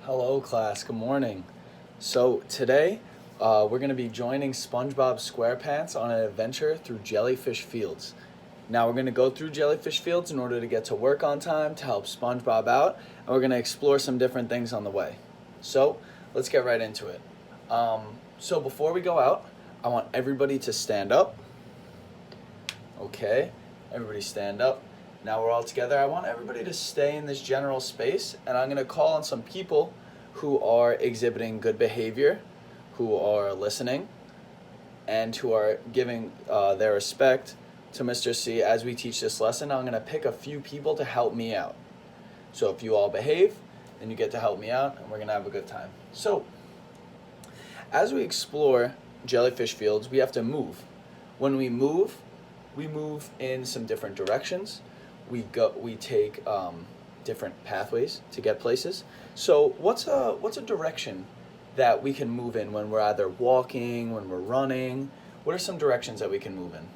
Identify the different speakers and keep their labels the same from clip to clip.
Speaker 1: Hello class, good morning. So today we're going to be joining SpongeBob SquarePants on an adventure through Jellyfish Fields. Now we're going to go through Jellyfish Fields in order to get to work on time to help SpongeBob out, and we're going to explore some different things on the way. So let's get right into it. So before we go out, I want everybody to stand up. Okay, everybody stand up. Now we're all together. I want everybody to stay in this general space, and I'm going to call on some people who are exhibiting good behavior, who are listening, and who are giving their respect to Mr. C as we teach this lesson. I'm going to pick a few people to help me out. So if you all behave, then you get to help me out, and we're going to have a good time. So as we explore Jellyfish Fields, we have to move. When we move in some different directions. We take different pathways to get places. So what's a direction that we can move in when we're either walking, when we're running? What are some directions that we can move in?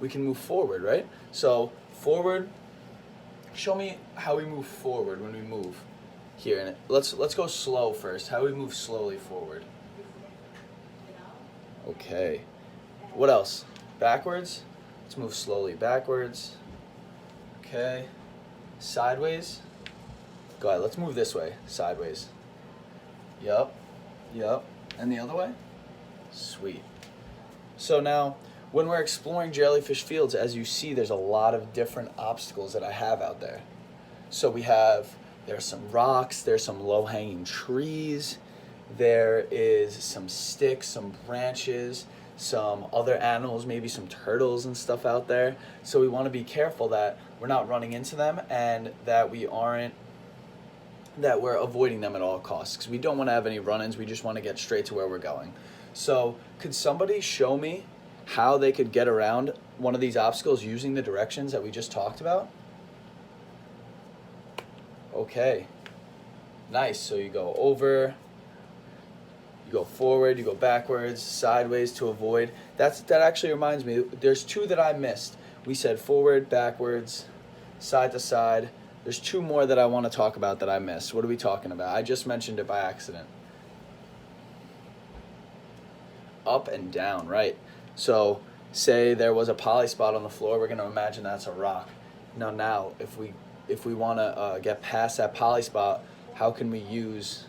Speaker 1: We can move forward, right? So forward. Show me how we move forward when we move here. And let's go slow first. How do we move slowly forward? Okay. What else? Backwards. Let's move slowly backwards. Okay. Sideways. Go ahead, let's move this way. Sideways. Yup. And the other way? Sweet. So now, when we're exploring Jellyfish Fields, as you see, there's a lot of different obstacles that I have out there. So there's some rocks, there's some low-hanging trees, there is some sticks, some branches, some other animals, maybe some turtles and stuff out there. So we want to be careful that we're not running into them and that we're avoiding them at all costs, because we don't want to have any run-ins. We just want to get straight to where we're going. So could somebody show me how they could get around one of these obstacles using the directions that we just talked about? Okay, nice. So you go over, you go forward, you go backwards, sideways to avoid. That actually reminds me, there's two that I missed. We said forward, backwards, side to side. There's two more that I want to talk about that I missed. What are we talking about? I just mentioned it by accident. Up and down, right. So say there was a poly spot on the floor, we're going to imagine that's a rock. Now if we want to get past that poly spot, how can we use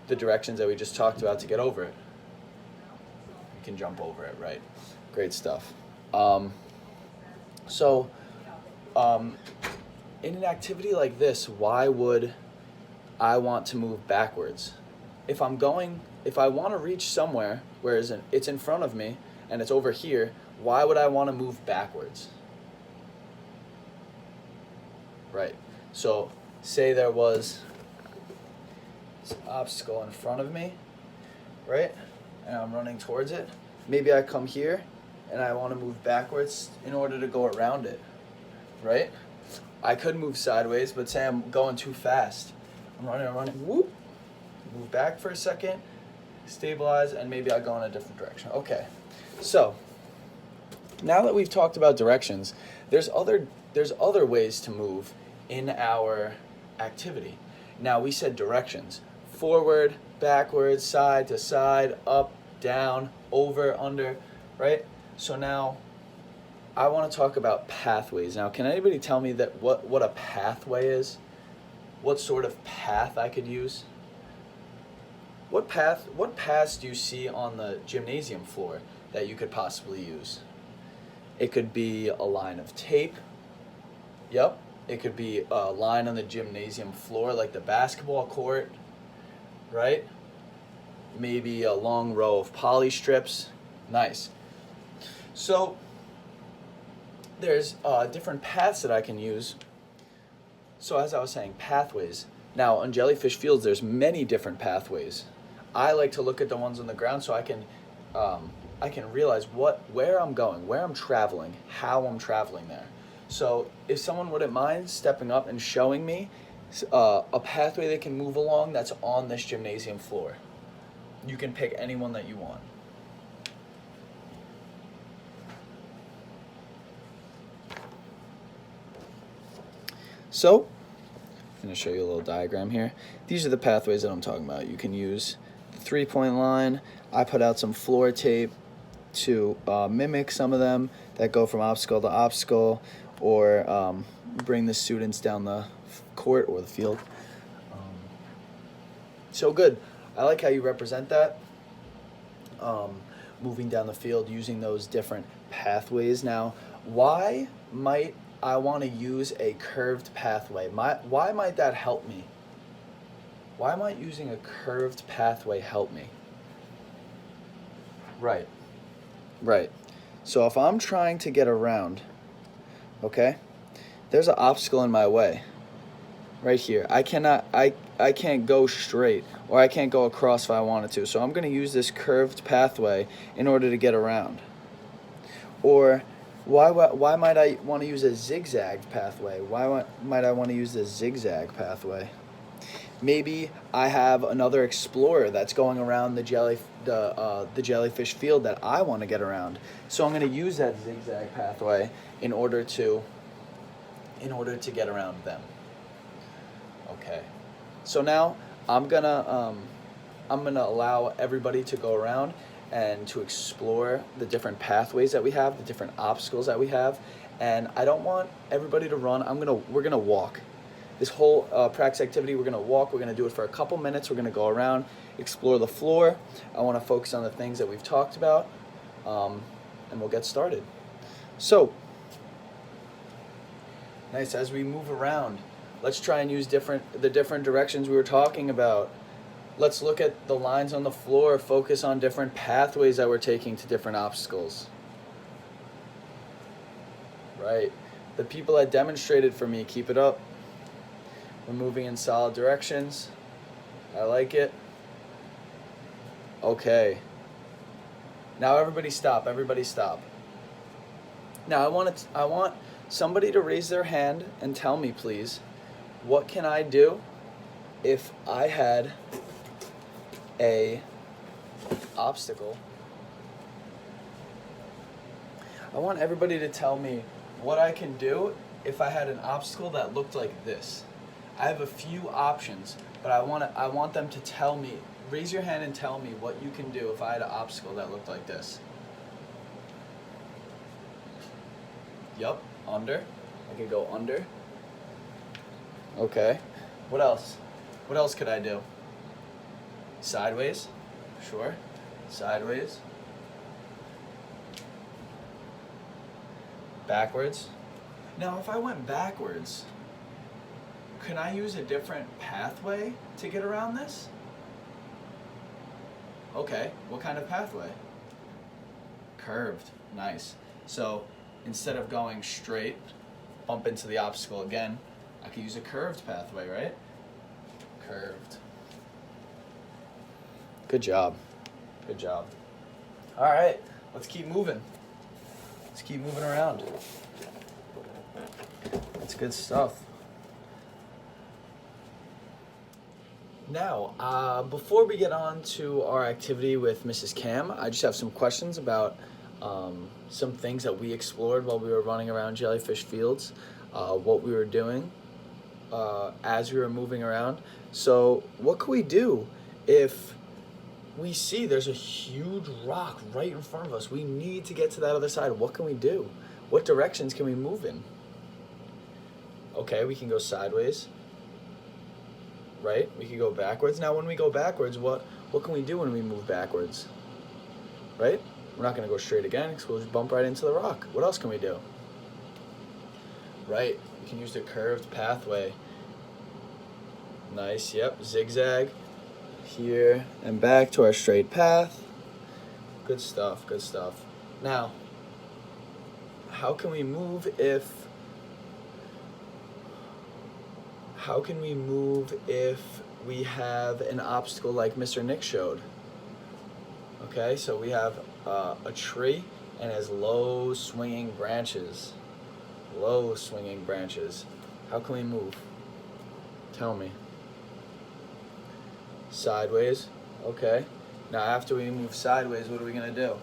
Speaker 1: the directions that we just talked about to get over it? You can jump over it, right? Great stuff. In an activity like this, why would I want to move backwards? If I want to reach somewhere where it's in front of me and it's over here, why would I want to move backwards? Right. So say there was this obstacle in front of me, right? And I'm running towards it. Maybe I come here and I want to move backwards in order to go around it, right? I could move sideways, but say I'm going too fast. I'm running, whoop, move back for a second, stabilize, and maybe I go in a different direction. Okay, so now that we've talked about directions, there's other ways to move in our activity. Now we said directions: forward, backwards, side to side, up, down, over, under, right? So now I want to talk about pathways. Now, can anybody tell me that what a pathway is? What sort of path I could use? What paths do you see on the gymnasium floor that you could possibly use? It could be a line of tape. Yep. It could be a line on the gymnasium floor like the basketball court, right? Maybe a long row of poly strips. Nice. So there's different paths that I can use. So as I was saying, pathways. Now on Jellyfish Fields, there's many different pathways. I like to look at the ones on the ground so I can realize where I'm going, where I'm traveling, how I'm traveling there. So if someone wouldn't mind stepping up and showing me a pathway they can move along that's on this gymnasium floor. You can pick anyone that you want. So I'm going to show you a little diagram here. These are the pathways that I'm talking about. You can use the 3-point line. I put out some floor tape to mimic some of them that go from obstacle to obstacle, or bring the students down the court or the field. So good. I like how you represent that. Moving down the field using those different pathways. Now, why might I want to use a curved pathway? Why might that help me? Why might using a curved pathway help me? Right. So if I'm trying to get around, okay, there's an obstacle in my way. Right here. I can't go straight, or I can't go across if I wanted to. So I'm going to use this curved pathway in order to get around. Or why might I want to use a zigzag pathway? Why might I want to use this zigzag pathway? Maybe I have another explorer that's going around the jellyfish field that I want to get around. So I'm going to use that zigzag pathway in order to get around them. Okay, so now I'm gonna allow everybody to go around and to explore the different pathways that we have, the different obstacles that we have, and I don't want everybody to run. We're gonna walk. This whole practice activity, we're gonna walk. We're gonna do it for a couple minutes. We're gonna go around, explore the floor. I want to focus on the things that we've talked about, and we'll get started. So, nice. As we move around, let's try and use the different directions we were talking about. Let's look at the lines on the floor, focus on different pathways that we're taking to different obstacles. Right. The people that demonstrated for me, keep it up. We're moving in solid directions. I like it. Okay. Now everybody stop. Now I want somebody to raise their hand and tell me, please, what can I do if I had a obstacle? I want everybody to tell me what I can do if I had an obstacle that looked like this. I have a few options, but I want them to tell me. Raise your hand and tell me what you can do if I had an obstacle that looked like this. Yup, under. I could go under. Okay. What else? What else could I do? Sideways? Sure. Sideways. Backwards. Now, if I went backwards, can I use a different pathway to get around this? Okay. What kind of pathway? Curved. Nice. So, instead of going straight, bump into the obstacle again, I could use a curved pathway, right? Curved. Good job. All right, let's keep moving. Let's keep moving around. That's good stuff. Now, before we get on to our activity with Mrs. Cam, I just have some questions about some things that we explored while we were running around Jellyfish Fields, what we were doing as we were moving around. So what could we do if we see there's a huge rock right in front of us? We need to get to that other side. What can we do? What directions can we move in? Okay, we can go sideways, right? We can go backwards. Now, when we go backwards, what can we do when we move backwards? Right? We're not going to go straight again because we'll just bump right into the rock. What else can we do? Right, we can use the curved pathway. Nice, yep, zigzag. Here and back to our straight path. Good stuff. Now, how can we move if we have an obstacle like Mr. Nick showed? Okay, so we have a tree and it has low swinging branches. How can we move? Tell me. Sideways. Okay. Now after we move sideways, what are we going to do?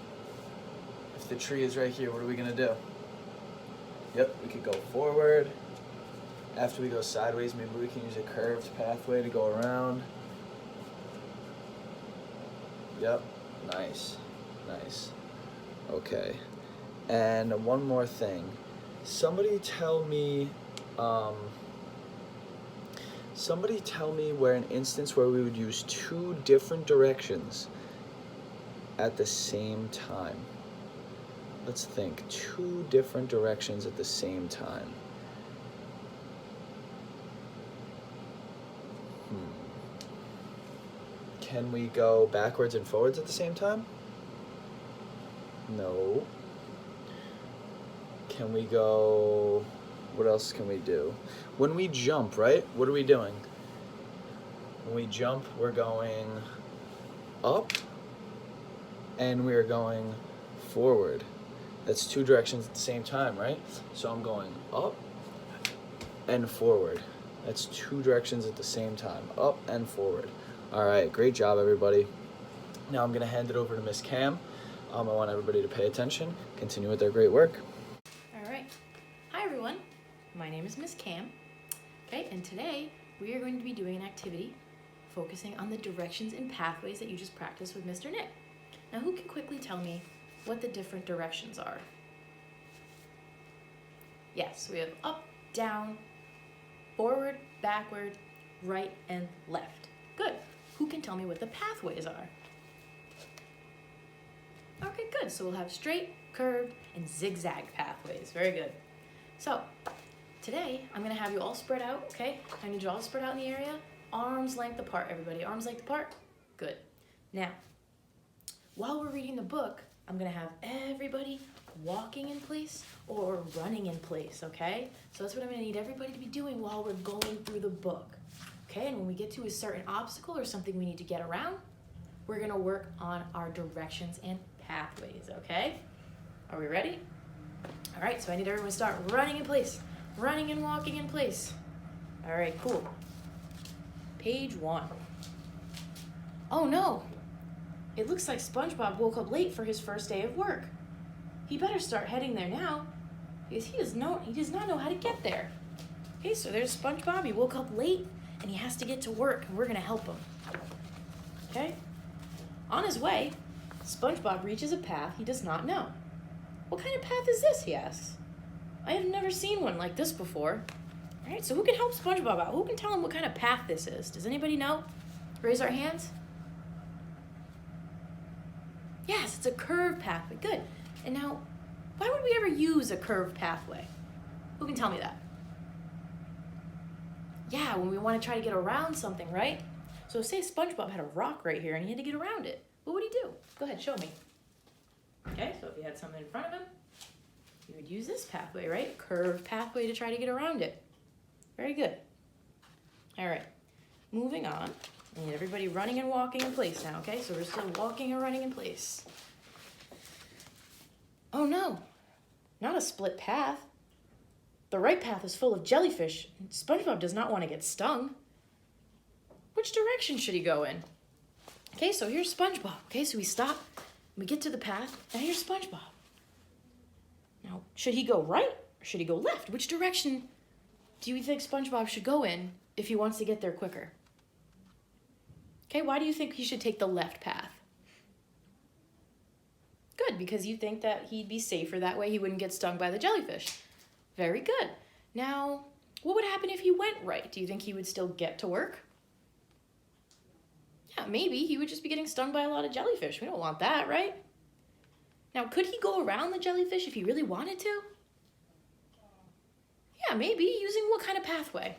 Speaker 1: If the tree is right here, what are we going to do? Yep, we could go forward. After we go sideways, maybe we can use a curved pathway to go around. Yep, nice, nice. Okay, and one more thing. Somebody tell me where an instance where we would use two different directions at the same time. Let's think, two different directions at the same time. Can we go backwards and forwards at the same time? No. Can we go, what else can we do? When we jump, right? What are we doing? When we jump, we're going up and we're going forward. That's two directions at the same time, right? So I'm going up and forward. That's two directions at the same time, up and forward. All right, great job, everybody. Now I'm gonna hand it over to Miss Cam. I want everybody to pay attention, continue with their great work.
Speaker 2: All right. Hi, everyone. My name is Miss Cam. Okay, and today we are going to be doing an activity focusing on the directions and pathways that you just practiced with Mr. Nick. Now, who can quickly tell me what the different directions are? Yes, we have up, down, forward, backward, right, and left. Good. Who can tell me what the pathways are? Okay, good. So we'll have straight, curved, and zigzag pathways. Very good. So today I'm going to have you all spread out, okay? I need you all spread out in the area. Arms length apart, everybody. Arms length apart. Good. Now, while we're reading the book, I'm going to have everybody walking in place or running in place, okay? So that's what I'm going to need everybody to be doing while we're going through the book. Okay, and when we get to a certain obstacle or something we need to get around, we're going to work on our directions and pathways, okay? Are we ready? All right, so I need everyone to start running in place, running and walking in place. All right, cool. Page 1. Oh no, it looks like SpongeBob woke up late for his first day of work. He better start heading there now, because he does not know how to get there. Okay, so there's SpongeBob. He woke up late and he has to get to work, and we're gonna help him. Okay? On his way, SpongeBob reaches a path he does not know. What kind of path is this, he asks. I have never seen one like this before. All right, so who can help SpongeBob out? Who can tell him what kind of path this is? Does anybody know? Raise our hands. Yes, it's a curved pathway. Good. And now, why would we ever use a curved pathway? Who can tell me that? Yeah, when we want to try to get around something, right? So say SpongeBob had a rock right here and he had to get around it. What would he do? Go ahead, show me. Okay, so if he had something in front of him, he would use this pathway, right? Curved pathway to try to get around it. Very good. All right, moving on. I need everybody running and walking in place now, okay? So we're still walking and running in place. Oh no, not a split path. The right path is full of jellyfish. SpongeBob does not want to get stung. Which direction should he go in? Okay, so here's SpongeBob. Okay, so we stop, we get to the path, and here's SpongeBob. Now, should he go right or should he go left? Which direction do you think SpongeBob should go in if he wants to get there quicker? Okay, why do you think he should take the left path? Good, because you think that he'd be safer that way, he wouldn't get stung by the jellyfish. Very good. Now, what would happen if he went right? Do you think he would still get to work? Yeah, maybe he would just be getting stung by a lot of jellyfish. We don't want that, right? Now, could he go around the jellyfish if he really wanted to? Yeah, maybe. Using what kind of pathway?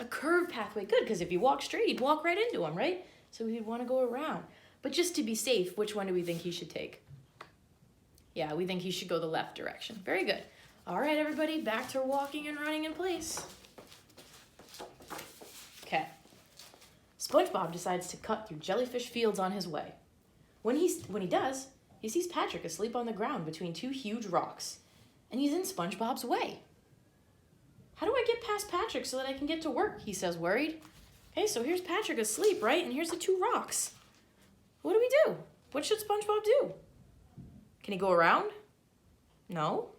Speaker 2: A curved pathway. Good, because if he walked straight, he'd walk right into him, right? So he'd want to go around. But just to be safe, which one do we think he should take? Yeah, we think he should go the left direction. Very good. All right, everybody, back to walking and running in place. Okay. SpongeBob decides to cut through jellyfish fields on his way. When he does, he sees Patrick asleep on the ground between two huge rocks, and he's in SpongeBob's way. How do I get past Patrick so that I can get to work? He says, worried. Okay, so here's Patrick asleep, right? And here's the two rocks. What do we do? What should SpongeBob do? Can he go around? No.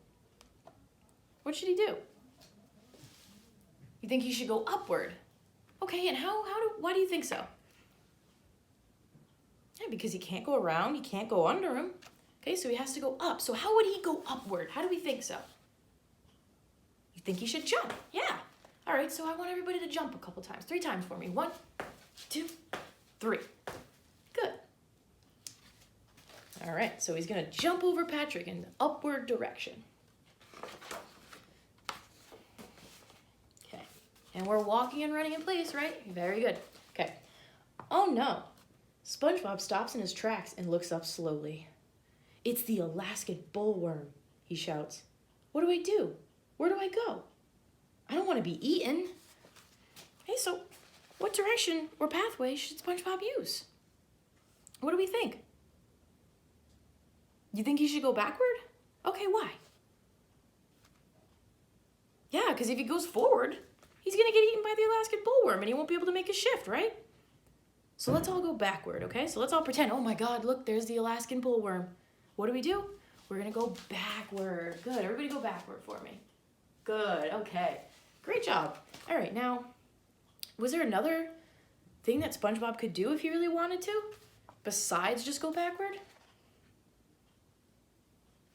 Speaker 2: What should he do? You think he should go upward. Okay, and why do you think so? Yeah, because he can't go around, he can't go under him. Okay, so he has to go up. So how would he go upward? How do we think so? You think he should jump? Yeah. All right, so I want everybody to jump a couple times. 3 times for me. 1, 2, 3. Good. All right, so he's gonna jump over Patrick in the upward direction. Okay, and we're walking and running in place, right? Very good. Okay. Oh no. SpongeBob stops in his tracks and looks up slowly. It's the Alaskan bullworm, he shouts. What do I do? Where do I go? I don't want to be eaten. Hey, so what direction or pathway should SpongeBob use? What do we think? You think he should go backward? Okay, why? Yeah, because if he goes forward, he's going to get eaten by the Alaskan bullworm and he won't be able to make a shift, right? So let's all go backward, okay? So let's all pretend, oh my God, look, there's the Alaskan bullworm. What do? We're gonna go backward. Good, everybody go backward for me. Good, okay. Great job. All right, now, was there another thing that SpongeBob could do if he really wanted to? Besides just go backward?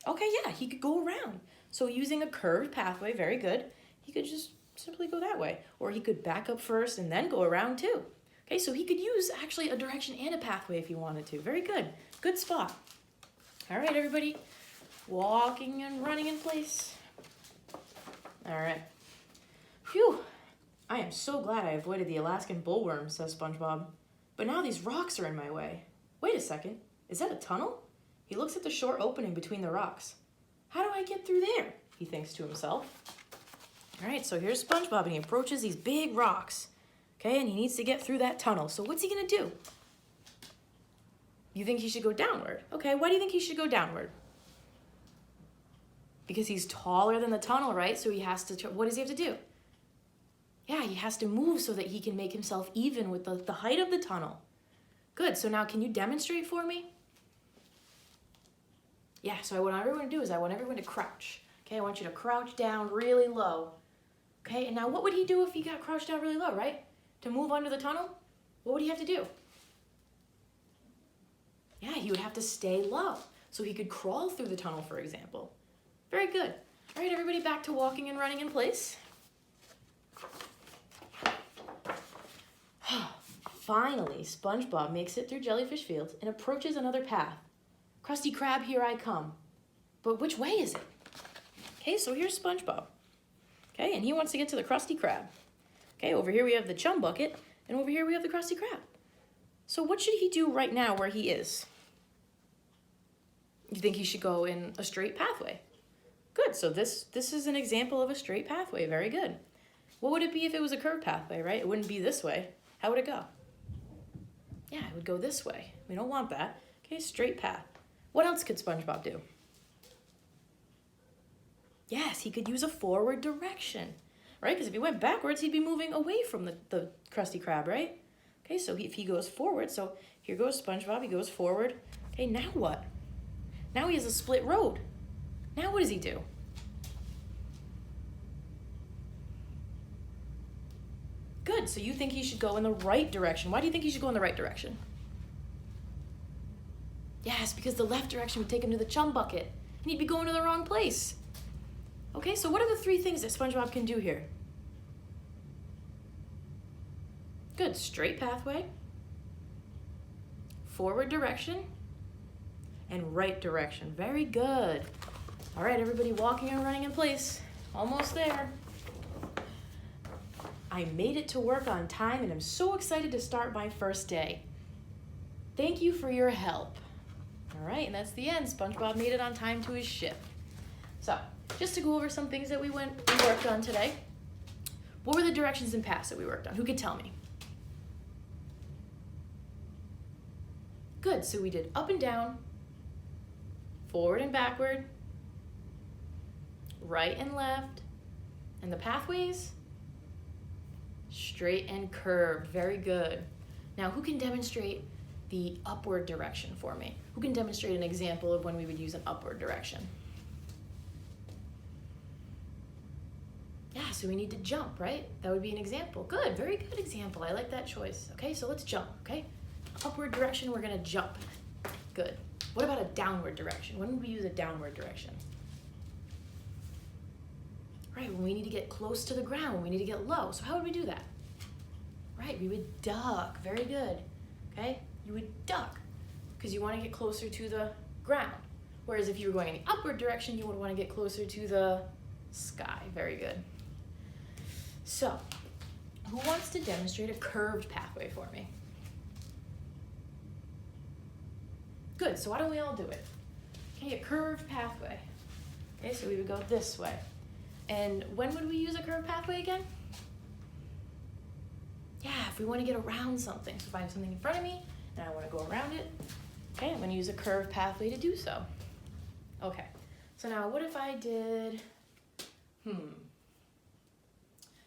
Speaker 2: Okay, yeah, he could go around. So using a curved pathway, very good, he could just simply go that way. Or he could back up first and then go around too. Okay, so he could use actually a direction and a pathway if he wanted to. Very good. Good spot. All right, everybody. Walking and running in place. All right. Phew. I am so glad I avoided the Alaskan bullworm, says SpongeBob. But now these rocks are in my way. Wait a second. Is that a tunnel? He looks at the short opening between the rocks. How do I get through there? He thinks to himself. All right, so here's SpongeBob, and he approaches these big rocks. Okay, and he needs to get through that tunnel. So what's he gonna do? You think he should go downward? Okay, why do you think he should go downward? Because he's taller than the tunnel, right? So he has to, what does he have to do? Yeah, he has to move so that he can make himself even with the height of the tunnel. Good, so now can you demonstrate for me? Yeah, so what I want everyone to do is I want everyone to crouch. Okay, I want you to crouch down really low. Okay, and now what would he do if he got crouched down really low, right? To move under the tunnel, what would he have to do? Yeah, he would have to stay low. So he could crawl through the tunnel, for example. Very good. All right, everybody back to walking and running in place. Finally, SpongeBob makes it through Jellyfish Fields and approaches another path. Krusty Krab, here I come. But which way is it? Okay, so here's SpongeBob. Okay, and he wants to get to the Krusty Krab. Okay, over here we have the Chum Bucket, and over here we have the Krusty Krab. So what should he do right now where he is? You think he should go in a straight pathway? Good, so this is an example of a straight pathway, very good. What would it be if it was a curved pathway, right? It wouldn't be this way. How would it go? Yeah, it would go this way. We don't want that. Okay, straight path. What else could SpongeBob do? Yes, he could use a forward direction, right? Because if he went backwards, he'd be moving away from the Krusty Krab, right? Okay, so if he goes forward, so here goes SpongeBob, he goes forward. Okay, now what? Now he has a split road. Now what does he do? Good, so you think he should go in the right direction. Why do you think he should go in the right direction? Yes, because the left direction would take him to the Chum Bucket, and he'd be going to the wrong place. Okay, so what are the 3 things that SpongeBob can do here? Good, straight pathway, forward direction, and right direction. Very good. All right, everybody walking and running in place. Almost there. I made it to work on time and I'm so excited to start my first day. Thank you for your help. All right, and that's the end. SpongeBob made it on time to his shift. So, just to go over some things that we worked on today. What were the directions and paths that we worked on? Who could tell me? Good, so we did up and down, forward and backward, right and left, and the pathways, straight and curved. Very good. Now, who can demonstrate the upward direction for me? Who can demonstrate an example of when we would use an upward direction? Yes, so we need to jump, right? That would be an example. Good, very good example. I like that choice. Okay, so let's jump, okay? Upward direction, we're gonna jump. Good. What about a downward direction? When would we use a downward direction? Right, when we need to get close to the ground, when we need to get low. So how would we do that? Right, we would duck. Very good. Okay, you would duck because you want to get closer to the ground. Whereas if you were going in the upward direction, you would want to get closer to the sky. Very good. So, who wants to demonstrate a curved pathway for me? Good, so why don't we all do it? Okay, a curved pathway. Okay, so we would go this way. And when would we use a curved pathway again? Yeah, if we want to get around something. So if I have something in front of me and I want to go around it, okay, I'm going to use a curved pathway to do so. Okay, so now what if I did, now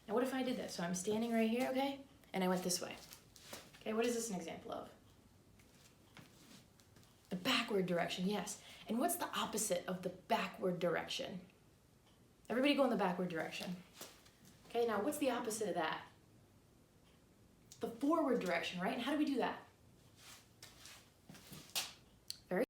Speaker 2: what if I did this? So I'm standing right here, okay, and I went this way. Okay, what is this an example of? The backward direction, yes. And what's the opposite of the backward direction? Everybody go in the backward direction. Okay, now what's the opposite of that? The forward direction, right? And how do we do that?